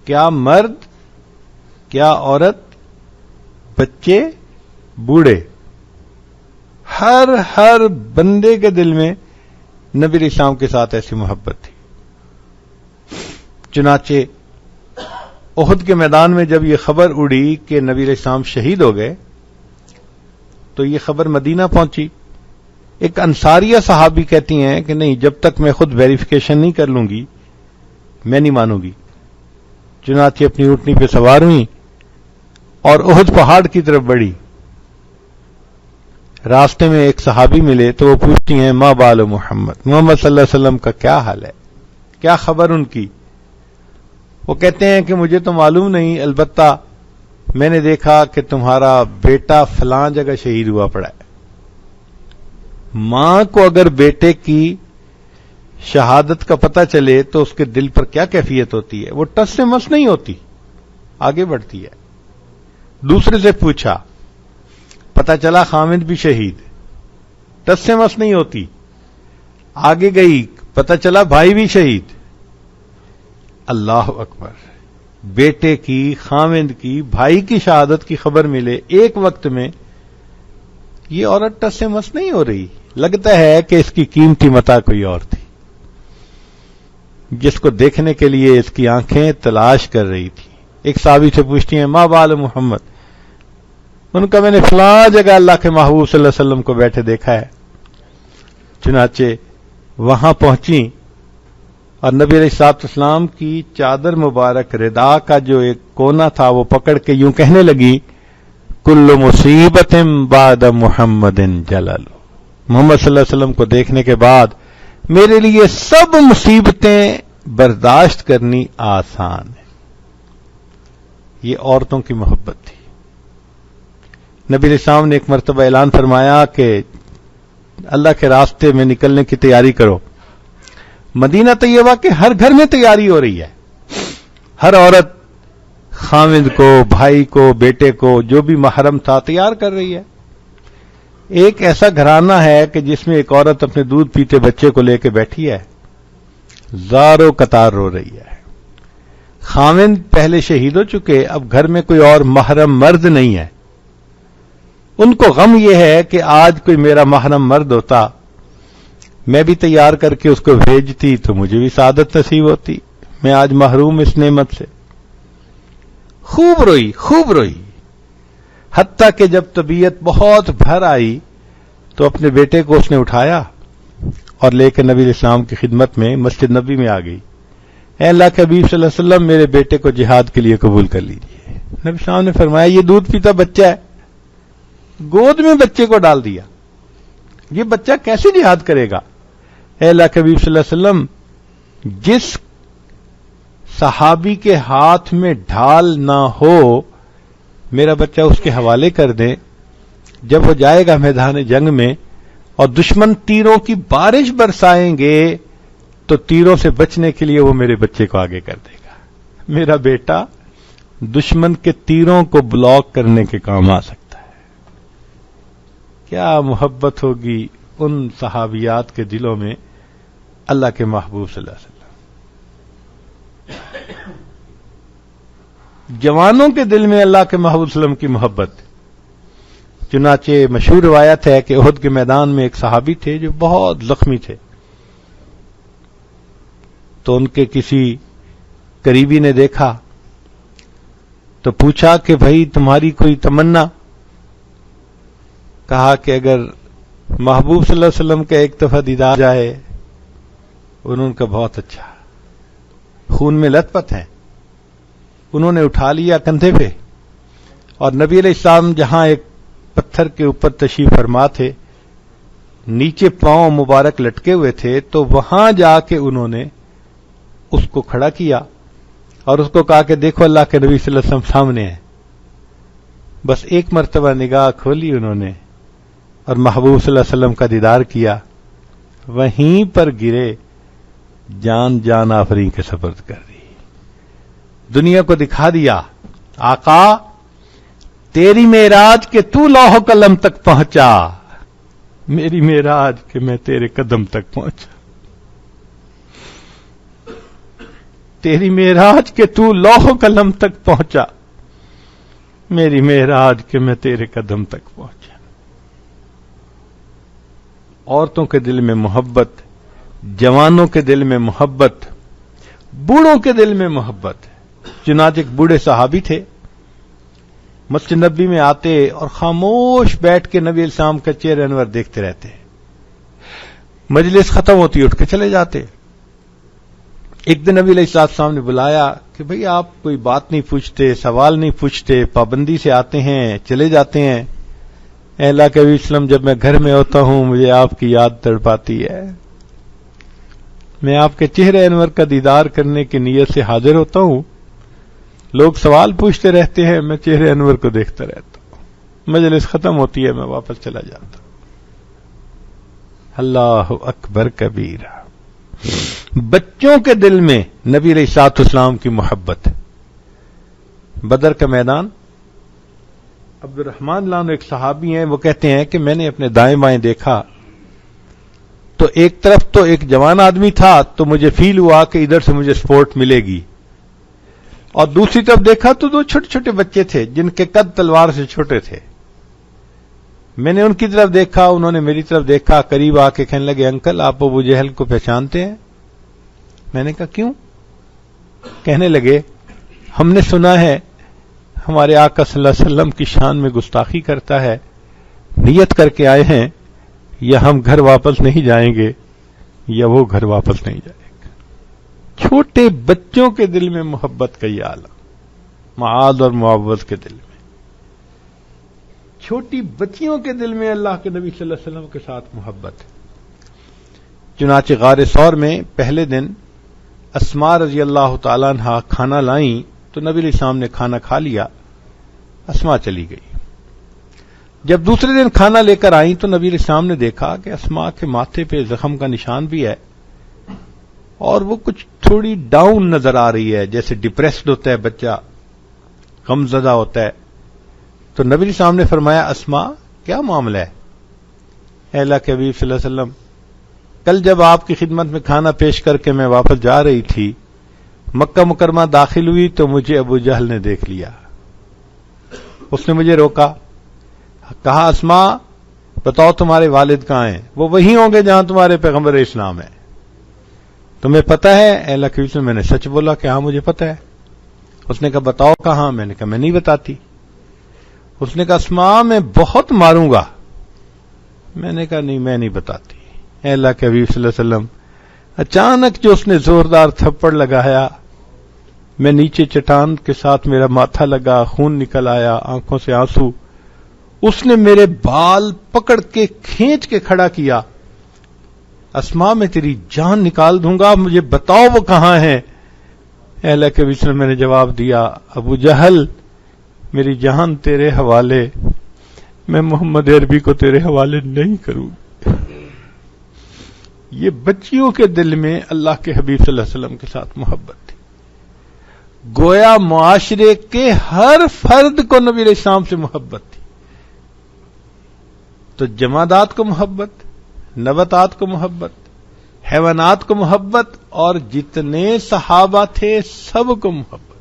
کیا مرد، کیا عورت، بچے، بوڑھے، ہر بندے کے دل میں نبی علیہ السلام کے ساتھ ایسی محبت تھی. چنانچہ احد کے میدان میں جب یہ خبر اڑی کہ نبی علیہ السلام شہید ہو گئے تو یہ خبر مدینہ پہنچی. ایک انصاریہ صحابی کہتی ہیں کہ نہیں، جب تک میں خود ویریفیکیشن نہیں کر لوں گی میں نہیں مانوں گی. چنانچہ اپنی اونٹنی پہ سوار ہوئی اور احد پہاڑ کی طرف بڑھی. راستے میں ایک صحابی ملے تو وہ پوچھتی ہیں، ما بال محمد صلی اللہ علیہ وسلم کا کیا حال ہے، کیا خبر ان کی؟ وہ کہتے ہیں کہ مجھے تو معلوم نہیں، البتہ میں نے دیکھا کہ تمہارا بیٹا فلاں جگہ شہید ہوا پڑا ہے. ماں کو اگر بیٹے کی شہادت کا پتہ چلے تو اس کے دل پر کیا کیفیت ہوتی ہے؟ وہ ٹس سے مس نہیں ہوتی، آگے بڑھتی ہے. دوسرے سے پوچھا، پتہ چلا خامد بھی شہید، ٹس سے مس نہیں ہوتی، آگے گئی پتہ چلا بھائی بھی شہید. اللہ اکبر. بیٹے کی، خامد کی، بھائی کی شہادت کی خبر ملے ایک وقت میں، یہ عورت ٹس سے مس نہیں ہو رہی. لگتا ہے کہ اس کی قیمتی متاع کوئی اور تھی جس کو دیکھنے کے لیے اس کی آنکھیں تلاش کر رہی تھی. ایک صحابی سے پوچھتی ہیں، ما بال محمد؟ ان کا میں نے فلاں جگہ اللہ کے محبوب صلی اللہ علیہ وسلم کو بیٹھے دیکھا ہے. چنانچہ وہاں پہنچی اور نبی علیہ الصلوۃ والسلام کی چادر مبارک ردا کا جو ایک کونا تھا وہ پکڑ کے یوں کہنے لگی، کل مصیبت بعد محمد جلل. محمد صلی اللہ علیہ وسلم کو دیکھنے کے بعد میرے لیے سب مصیبتیں برداشت کرنی آسان ہے. یہ عورتوں کی محبت تھی. نبی علیہ السلام نے ایک مرتبہ اعلان فرمایا کہ اللہ کے راستے میں نکلنے کی تیاری کرو. مدینہ طیبہ کے ہر گھر میں تیاری ہو رہی ہے. ہر عورت خامد کو، بھائی کو، بیٹے کو، جو بھی محرم تھا تیار کر رہی ہے. ایک ایسا گھرانہ ہے کہ جس میں ایک عورت اپنے دودھ پیتے بچے کو لے کے بیٹھی ہے، زاروں قطار رو رہی ہے. خامد پہلے شہید ہو چکے، اب گھر میں کوئی اور محرم مرد نہیں ہے. ان کو غم یہ ہے کہ آج کوئی میرا محرم مرد ہوتا، میں بھی تیار کر کے اس کو بھیجتی تو مجھے بھی سعادت نصیب ہوتی. میں آج محروم اس نعمت سے. خوب روئی، خوب روئی. حتیٰ کہ جب طبیعت بہت بھر آئی تو اپنے بیٹے کو اس نے اٹھایا اور لے کے نبی علیہ السلام کی خدمت میں مسجد نبوی میں آ گئی. اے اللہ کے حبیب صلی اللہ علیہ وسلم، میرے بیٹے کو جہاد کے لیے قبول کر لیجیے. نبی السلام نے فرمایا، یہ دودھ پیتا بچہ ہے. گود میں بچے کو ڈال دیا. یہ بچہ کیسے جہاد کرے گا؟ اے اللہ کے حبیب صلی اللہ علیہ وسلم، جس صحابی کے ہاتھ میں ڈھال نہ ہو میرا بچہ اس کے حوالے کر دیں. جب وہ جائے گا میدان جنگ میں اور دشمن تیروں کی بارش برسائیں گے تو تیروں سے بچنے کے لیے وہ میرے بچے کو آگے کر دے گا. میرا بیٹا دشمن کے تیروں کو بلاک کرنے کے کام آ سکتا ہے. کیا محبت ہوگی ان صحابیات کے دلوں میں اللہ کے محبوب صلی اللہ علیہ وسلم. جوانوں کے دل میں اللہ کے محبوب صلی اللہ علیہ وسلم کی محبت. چنانچہ مشہور روایت ہے کہ احد کے میدان میں ایک صحابی تھے جو بہت زخمی تھے. تو ان کے کسی قریبی نے دیکھا تو پوچھا کہ بھائی تمہاری کوئی تمنا. کہا کہ اگر محبوب صلی اللہ علیہ وسلم کا ایک دفعہ دیدار جائے. انہوں کا بہت اچھا, خون میں لت پت ہیں. انہوں نے اٹھا لیا کندھے پہ, اور نبی علیہ السلام جہاں ایک پتھر کے اوپر تشریف فرما تھے, نیچے پاؤں مبارک لٹکے ہوئے تھے, تو وہاں جا کے انہوں نے اس کو کھڑا کیا اور اس کو کہا کہ دیکھو اللہ کے نبی صلی اللہ علیہ وسلم سامنے ہیں. بس ایک مرتبہ نگاہ کھولی انہوں نے اور محبوب صلی اللہ علیہ وسلم کا دیدار کیا. وہیں پر گرے, جان آفرین کے سپرد کر دی. دنیا کو دکھا دیا آقا تیری معراج کہ تو لوح قلم تک پہنچا, میری معراج کہ میں تیرے قدم تک پہنچا. تیری معراج کہ تو لوح قلم تک پہنچا, میری معراج کہ میں تیرے قدم تک پہنچا. عورتوں کے دل میں محبت, جوانوں کے دل میں محبت, بوڑھوں کے دل میں محبت. چنانچہ ایک بوڑھے صحابی تھے, مسجد نبی میں آتے اور خاموش بیٹھ کے نبی علیہ السلام کا چہرہ انور دیکھتے رہتے. مجلس ختم ہوتی اٹھ کے چلے جاتے. ایک دن نبی علیہ السلام نے بلایا کہ بھئی آپ کوئی بات نہیں پوچھتے, سوال نہیں پوچھتے, پابندی سے آتے ہیں چلے جاتے ہیں. اے اللہ کے نبی وسلم جب میں گھر میں ہوتا ہوں مجھے آپ کی یاد تڑپاتی ہے, میں آپ کے چہرے انور کا دیدار کرنے کی نیت سے حاضر ہوتا ہوں, لوگ سوال پوچھتے رہتے ہیں, میں چہرے انور کو دیکھتا رہتا ہوں. مجلس ختم ہوتی ہے میں واپس چلا جاتا ہوں. اللہ اکبر کبیرہ. بچوں کے دل میں نبی علیہ الصلوۃ والسلام کی محبت. بدر کا میدان, عبد الرحمن لانو ایک صحابی ہیں, وہ کہتے ہیں کہ میں نے اپنے دائیں بائیں دیکھا تو ایک طرف تو ایک جوان آدمی تھا تو مجھے فیل ہوا کہ ادھر سے مجھے سپورٹ ملے گی, اور دوسری طرف دیکھا تو دو چھوٹے چھوٹے بچے تھے جن کے قد تلوار سے چھوٹے تھے. میں نے ان کی طرف دیکھا, انہوں نے میری طرف دیکھا, قریب آ کے کہنے لگے انکل آپ ابو جہل کو پہچانتے ہیں؟ میں نے کہا کیوں؟ کہنے لگے ہم نے سنا ہے ہمارے آقا صلی اللہ علیہ وسلم کی شان میں گستاخی کرتا ہے, نیت کر کے آئے ہیں یا ہم گھر واپس نہیں جائیں گے یا وہ گھر واپس نہیں جائے گا. چھوٹے بچوں کے دل میں محبت کا یہ عالم, معاذ اور معوذ کے دل میں, چھوٹی بچیوں کے دل میں اللہ کے نبی صلی اللہ علیہ وسلم کے ساتھ محبت. چنانچہ غار ثور میں پہلے دن اسماء رضی اللہ تعالیٰ عنہ کھانا لائیں تو نبی علیہ السلام نے کھانا کھا لیا, اسماء چلی گئی. جب دوسرے دن کھانا لے کر آئیں تو نبی علیہ السلام نے دیکھا کہ اسماء کے ماتھے پہ زخم کا نشان بھی ہے اور وہ کچھ تھوڑی ڈاؤن نظر آ رہی ہے, جیسے ڈپریسڈ ہوتا ہے بچہ, غم زدہ ہوتا ہے. تو نبی علیہ السلام نے فرمایا اسماء کیا معاملہ ہے؟ اے اللہ کے حبیب صلی اللہ علیہ وسلم کل جب آپ کی خدمت میں کھانا پیش کر کے میں واپس جا رہی تھی, مکہ مکرمہ داخل ہوئی تو مجھے ابو جہل نے دیکھ لیا. اس نے مجھے روکا, کہا اسماء بتاؤ تمہارے والد کہاں ہیں؟ وہ وہیں ہوں گے جہاں تمہارے پیغمبر اسلام ہے. تمہیں پتا ہے؟ اے اللہ کے رسول میں نے سچ بولا کہ ہاں مجھے پتا ہے. اس نے کہا بتاؤ کہاں؟ میں نے کہا میں نہیں بتاتی. اس نے کہا اسماء میں بہت ماروں گا. میں نے کہا نہیں میں نہیں بتاتی. اے اللہ کے حبیب صلی اللہ علیہ وسلم اچانک جو اس نے زوردار تھپڑ لگایا, میں نیچے چٹان کے ساتھ میرا ماتھا لگا, خون نکل آیا, آنکھوں سے آنسو. اس نے میرے بال پکڑ کے کھینچ کے کھڑا کیا, اسماء میں تیری جان نکال دوں گا, مجھے بتاؤ وہ کہاں ہے؟ اے اللہ کے وسلم میں نے جواب دیا ابو جہل میری جان تیرے حوالے, میں محمد عربی کو تیرے حوالے نہیں کروں. یہ بچیوں کے دل میں اللہ کے حبیب صلی اللہ علیہ وسلم کے ساتھ محبت تھی. گویا معاشرے کے ہر فرد کو نبی علیہ السلام سے محبت تھی. تو جمادات کو محبت، نباتات کو محبت، حیوانات کو محبت، اور جتنے صحابہ تھے سب کو محبت.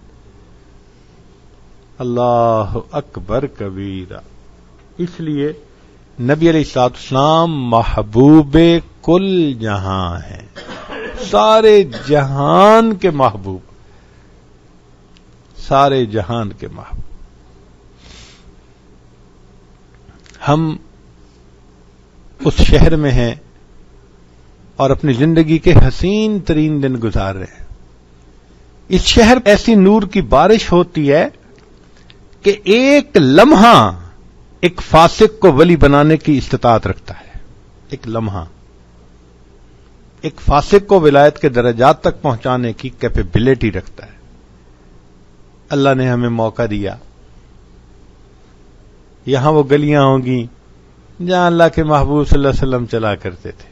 اللہ اکبر کبیرہ. اس لیے نبی علیہ الصلوۃ والسلام محبوب کل جہاں ہیں، سارے جہان کے محبوب، سارے جہان کے محبوب. ہم اس شہر میں ہیں اور اپنی زندگی کے حسین ترین دن گزار رہے ہیں. اس شہر ایسی نور کی بارش ہوتی ہے کہ ایک لمحہ ایک فاسق کو ولی بنانے کی استطاعت رکھتا ہے. ایک لمحہ ایک فاسق کو ولایت کے درجات تک پہنچانے کی کیپیبلٹی رکھتا ہے. اللہ نے ہمیں موقع دیا. یہاں وہ گلیاں ہوں گی جہاں اللہ کے محبوب صلی اللہ علیہ وسلم چلا کرتے تھے.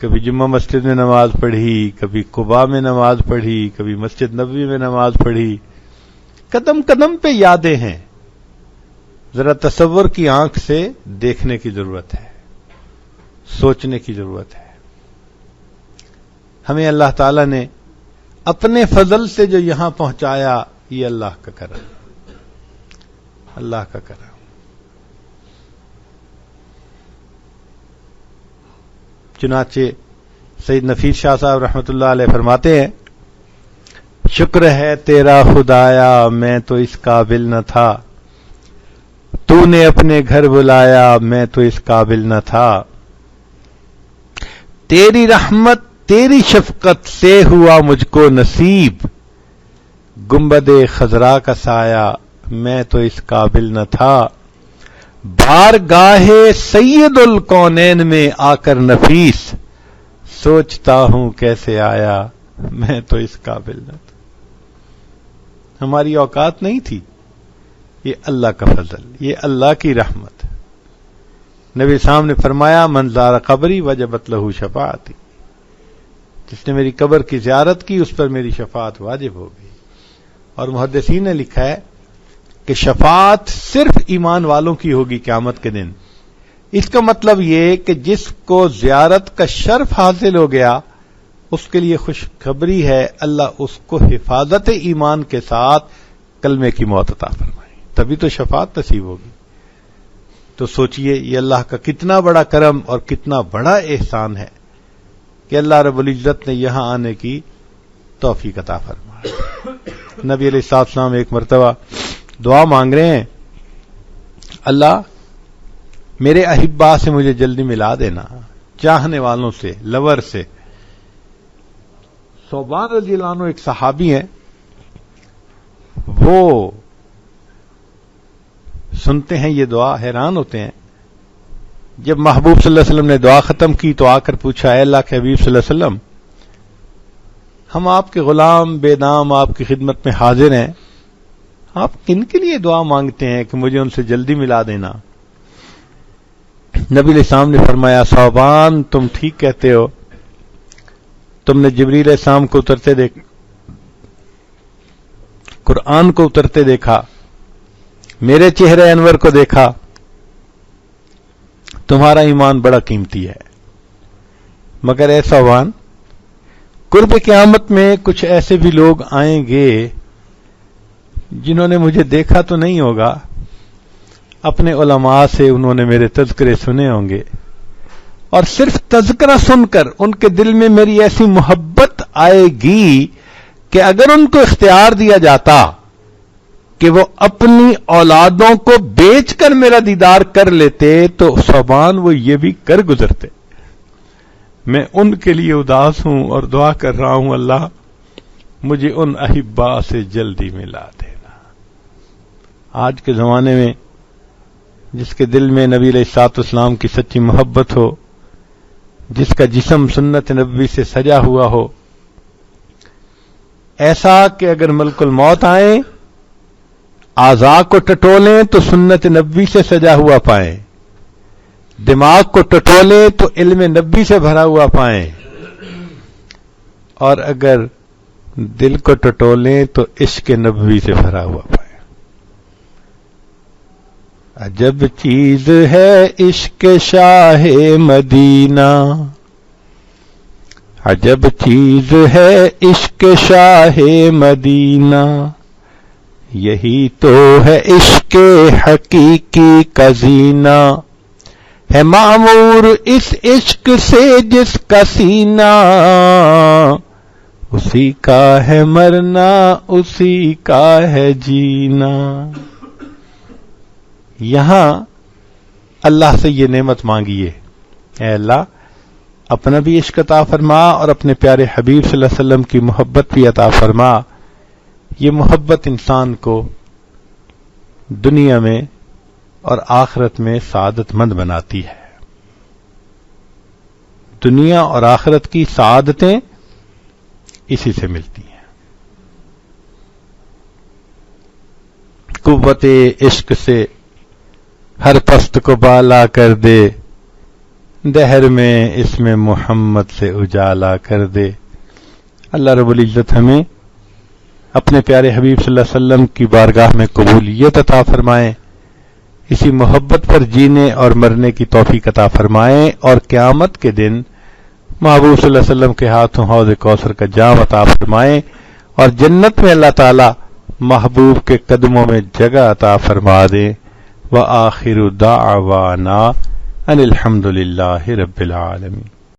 کبھی جمعہ مسجد میں نماز پڑھی، کبھی قباء میں نماز پڑھی، کبھی مسجد نبوی میں نماز پڑھی. قدم قدم پہ یادیں ہیں. ذرا تصور کی آنکھ سے دیکھنے کی ضرورت ہے، سوچنے کی ضرورت ہے. ہمیں اللہ تعالی نے اپنے فضل سے جو یہاں پہنچایا، یہ اللہ کا کرم، اللہ کا کرم. چنانچہ سید نفیس شاہ صاحب رحمۃ اللہ علیہ فرماتے ہیں، شکر ہے تیرا خدایا میں تو اس قابل نہ تھا، تو نے اپنے گھر بلایا میں تو اس قابل نہ تھا، تیری رحمت تیری شفقت سے ہوا مجھ کو نصیب، گنبد خضرا کا سایہ میں تو اس قابل نہ تھا، بارگاہ سید الکونین میں آ کر نفیس، سوچتا ہوں کیسے آیا میں تو اس قابل نہ تھا. ہماری اوقات نہیں تھی. یہ اللہ کا فضل، یہ اللہ کی رحمت. نبی صاحب نے فرمایا من زار قبری وجبت لہ شفاعتی، جس نے میری قبر کی زیارت کی اس پر میری شفاعت واجب ہو گئی. اور محدثین نے لکھا ہے کہ شفاعت صرف ایمان والوں کی ہوگی قیامت کے دن. اس کا مطلب یہ کہ جس کو زیارت کا شرف حاصل ہو گیا اس کے لیے خوشخبری ہے، اللہ اس کو حفاظت ایمان کے ساتھ کلمے کی موت عطا فرمائے، تبھی تو شفاعت نصیب ہوگی. تو سوچئے یہ اللہ کا کتنا بڑا کرم اور کتنا بڑا احسان ہے کہ اللہ رب العزت نے یہاں آنے کی توفیق عطا فرمائی. نبی علیہ الصلوۃ والسلام ایک مرتبہ دعا مانگ رہے ہیں، اللہ میرے احبا سے مجھے جلدی ملا دینا، چاہنے والوں سے، لور سے. ثوبان رضی اللہ عنہ ایک صحابی ہیں، وہ سنتے ہیں یہ دعا، حیران ہوتے ہیں. جب محبوب صلی اللہ علیہ وسلم نے دعا ختم کی تو آ کر پوچھا، اے اللہ کے حبیب صلی اللہ علیہ وسلم، ہم آپ کے غلام بے نام آپ کی خدمت میں حاضر ہیں، آپ کن کے لیے دعا مانگتے ہیں کہ مجھے ان سے جلدی ملا دینا؟ نبی علیہ السلام نے فرمایا، ثوبان تم ٹھیک کہتے ہو، تم نے جبریل علیہ السلام کو اترتے دیکھا، قرآن کو اترتے دیکھا، میرے چہرے انور کو دیکھا، تمہارا ایمان بڑا قیمتی ہے. مگر اے ثوبان، قرب قیامت میں کچھ ایسے بھی لوگ آئیں گے جنہوں نے مجھے دیکھا تو نہیں ہوگا، اپنے علماء سے انہوں نے میرے تذکرے سنے ہوں گے، اور صرف تذکرہ سن کر ان کے دل میں میری ایسی محبت آئے گی کہ اگر ان کو اختیار دیا جاتا کہ وہ اپنی اولادوں کو بیچ کر میرا دیدار کر لیتے تو ثوبان وہ یہ بھی کر گزرتے. میں ان کے لیے اداس ہوں اور دعا کر رہا ہوں، اللہ مجھے ان احبا سے جلدی ملا دینا. آج کے زمانے میں جس کے دل میں نبی علیہ الصلوۃ والسلام کی سچی محبت ہو، جس کا جسم سنت نبوی سے سجا ہوا ہو، ایسا کہ اگر ملک الموت آئیں، اعضاء کو ٹٹولیں تو سنت نبوی سے سجا ہوا پائیں، دماغ کو ٹٹولیں تو علم نبوی سے بھرا ہوا پائیں، اور اگر دل کو ٹٹولیں تو عشق نبوی سے بھرا ہوا پائیں۔ عجب چیز ہے عشق شاہ مدینہ، عجب چیز ہے عشق شاہ مدینہ، یہی تو ہے عشق حقیقی کا زینہ، ہے معمور اس عشق سے جس کا سینہ، اسی کا ہے مرنا اسی کا ہے جینا۔ یہاں اللہ سے یہ نعمت مانگیے، اے اللہ اپنا بھی عشق عطا فرما اور اپنے پیارے حبیب صلی اللہ علیہ وسلم کی محبت بھی عطا فرما۔ یہ محبت انسان کو دنیا میں اور آخرت میں سعادت مند بناتی ہے۔ دنیا اور آخرت کی سعادتیں اسی سے ملتی ہیں۔ قوت عشق سے ہر پست کو بالا کر دے، دہر میں اس میں محمد سے اجالا کر دے۔ اللہ رب العزت ہمیں اپنے پیارے حبیب صلی اللہ علیہ وسلم کی بارگاہ میں قبولیت عطا فرمائیں، اسی محبت پر جینے اور مرنے کی توفیق عطا فرمائیں، اور قیامت کے دن محبوب صلی اللہ علیہ وسلم کے ہاتھوں حوض کوثر کا جام عطا فرمائیں، اور جنت میں اللہ تعالی محبوب کے قدموں میں جگہ عطا فرما دیں۔ وآخر دعوانا ان الحمد للہ رب العالمین۔